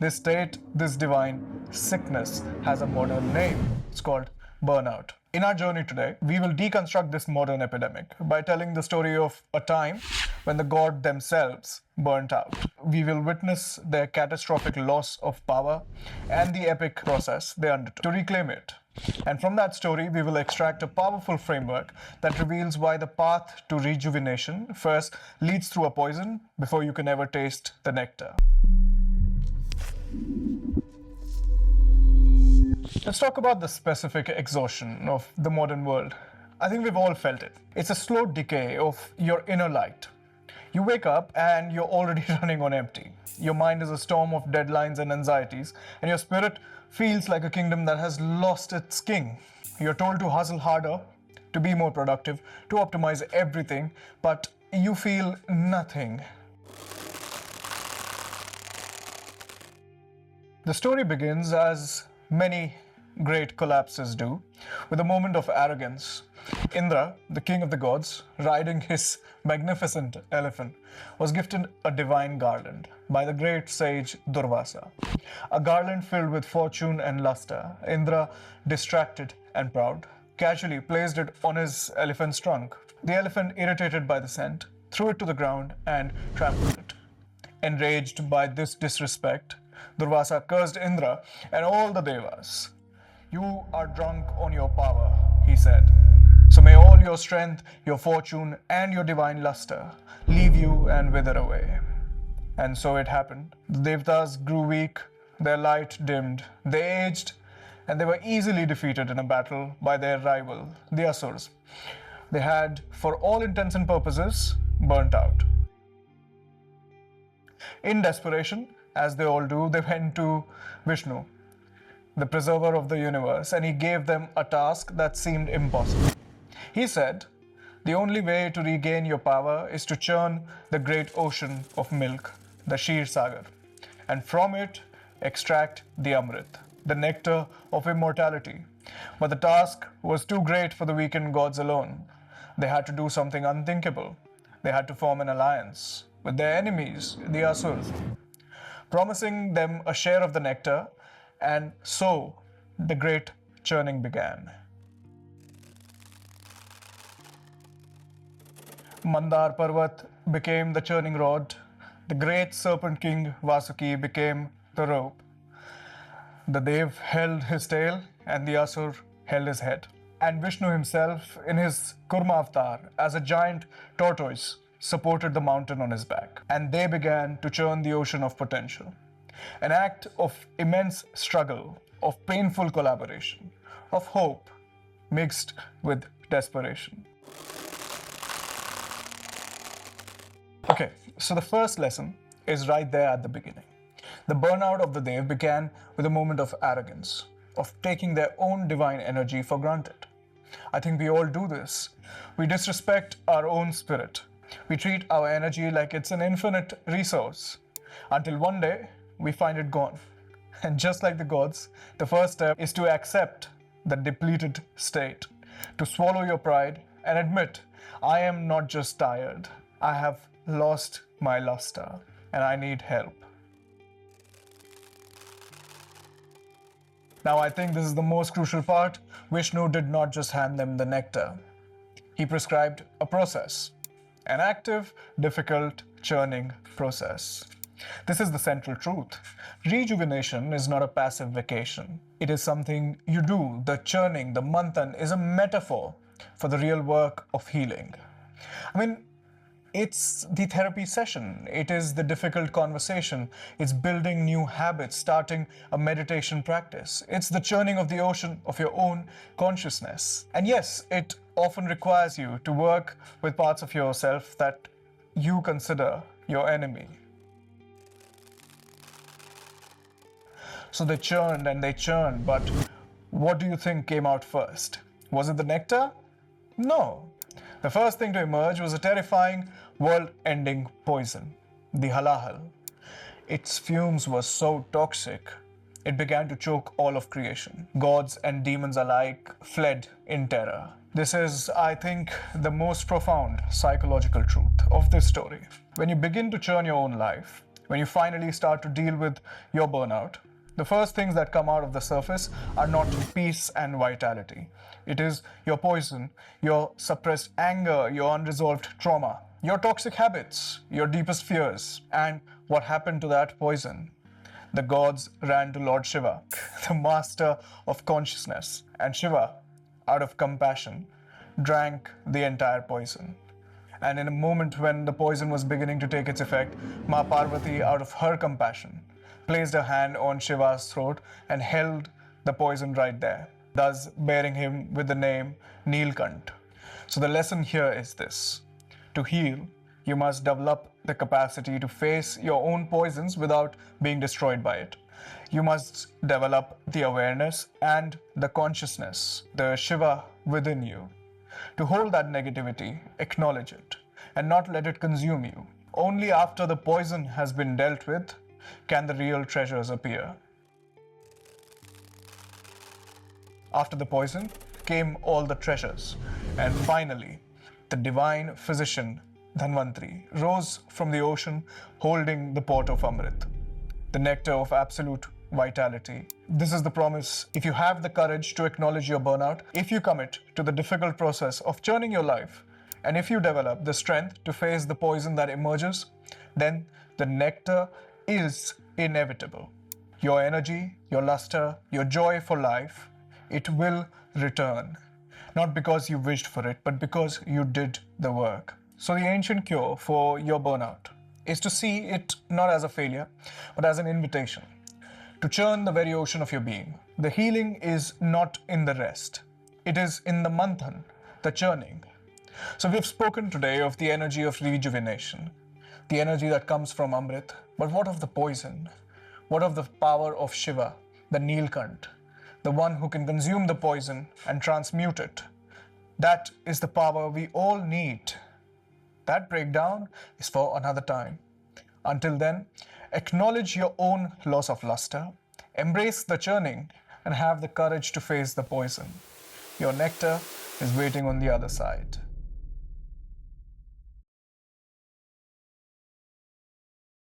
This state, this divine sickness, has a modern name. It's called burnout. In our journey today, we will deconstruct this modern epidemic by telling the story of a time when the gods themselves burnt out. We will witness their catastrophic loss of power and the epic process they undertook to reclaim it. And from that story, we will extract a powerful framework that reveals why the path to rejuvenation first leads through a poison before you can ever taste the nectar. Let's talk about the specific exhaustion of the modern world. I think we've all felt it. It's a slow decay of your inner light. You wake up and you're already running on empty. Your mind is a storm of deadlines and anxieties, and your spirit feels like a kingdom that has lost its king. You're told to hustle harder, to be more productive, to optimize everything, but you feel nothing. The story begins, as many great collapses do, with a moment of arrogance. Indra, the king of the gods, riding his magnificent elephant, was gifted a divine garland by the great sage Durvasa. A garland filled with fortune and lustre. Indra, distracted and proud, casually placed it on his elephant's trunk. The elephant, irritated by the scent, threw it to the ground and trampled it. Enraged by this disrespect, Durvasa cursed Indra and all the Devas. "You are drunk on your power," he said. "So may all your strength, your fortune, and your divine luster leave you and wither away." And so it happened. The Devas grew weak, their light dimmed, they aged, and they were easily defeated in a battle by their rival, the Asurs. They had, for all intents and purposes, burnt out. In desperation, as they all do, they went to Vishnu, the preserver of the universe, and he gave them a task that seemed impossible. He said, "The only way to regain your power is to churn the great ocean of milk, the Shir Sagar, and from it extract the Amrit, the nectar of immortality." But the task was too great for the weakened gods alone. They had to do something unthinkable. They had to form an alliance with their enemies, the Asurs, promising them a share of the nectar, and so the great churning began. Mandar Parvat became the churning rod, the great serpent king Vasuki became the rope. The Dev held his tail and the Asur held his head. And Vishnu himself, in his Kurma avatar, as a giant tortoise, supported the mountain on his back. And they began to churn the ocean of potential. An act of immense struggle, of painful collaboration, of hope mixed with desperation. Okay, so the first lesson is right there at the beginning. The burnout of the Dev began with a moment of arrogance, of taking their own divine energy for granted. I think we all do this. We disrespect our own spirit. We treat our energy like it's an infinite resource, until one day we find it gone. And just like the gods, the first step is to accept the depleted state, to swallow your pride and admit, "I am not just tired, I have lost my luster and I need help." Now, I think this is the most crucial part. Vishnu did not just hand them the nectar. He prescribed a process, an active, difficult, churning process. This is the central truth. Rejuvenation is not a passive vacation. It is something you do. The churning, the manthan, is a metaphor for the real work of healing. I mean, it's the therapy session. It is the difficult conversation. It's building new habits, starting a meditation practice. It's the churning of the ocean of your own consciousness. And yes, it often requires you to work with parts of yourself that you consider your enemy. So they churned and they churned, but what do you think came out first? Was it the nectar? No. The first thing to emerge was a terrifying, world-ending poison, the halahal. Its fumes were so toxic, it began to choke all of creation. Gods and demons alike fled in terror. This is, I think, the most profound psychological truth of this story. When you begin to churn your own life, when you finally start to deal with your burnout, the first things that come out of the surface are not peace and vitality. It is your poison, your suppressed anger, your unresolved trauma, your toxic habits, your deepest fears. And what happened to that poison? The gods ran to Lord Shiva, the master of consciousness, and Shiva, out of compassion, drank the entire poison. And in a moment when the poison was beginning to take its effect, Ma Parvati, out of her compassion, placed her hand on Shiva's throat and held the poison right there, thus bearing him with the name Neelkant. So the lesson here is this: to heal, you must develop the capacity to face your own poisons without being destroyed by it. You must develop the awareness and the consciousness, the Shiva within you, to hold that negativity, acknowledge it, and not let it consume you. Only after the poison has been dealt with can the real treasures appear. After the poison came all the treasures, and finally, the divine physician Dhanvantri rose from the ocean holding the pot of Amrit, the nectar of absolute vitality. This is the promise. If you have the courage to acknowledge your burnout, if you commit to the difficult process of churning your life, and if you develop the strength to face the poison that emerges, then the nectar is inevitable. Your energy, your lustre, your joy for life, it will return. Not because you wished for it, but because you did the work. So the ancient cure for your burnout is to see it not as a failure, but as an invitation to churn the very ocean of your being. The healing is not in the rest. It is in the manthan, the churning. So we've spoken today of the energy of rejuvenation, the energy that comes from Amrit. But what of the poison? What of the power of Shiva, the Neelkant, the one who can consume the poison and transmute it? That is the power we all need. That breakdown is for another time. Until then, acknowledge your own loss of luster, embrace the churning, and have the courage to face the poison. Your nectar is waiting on the other side.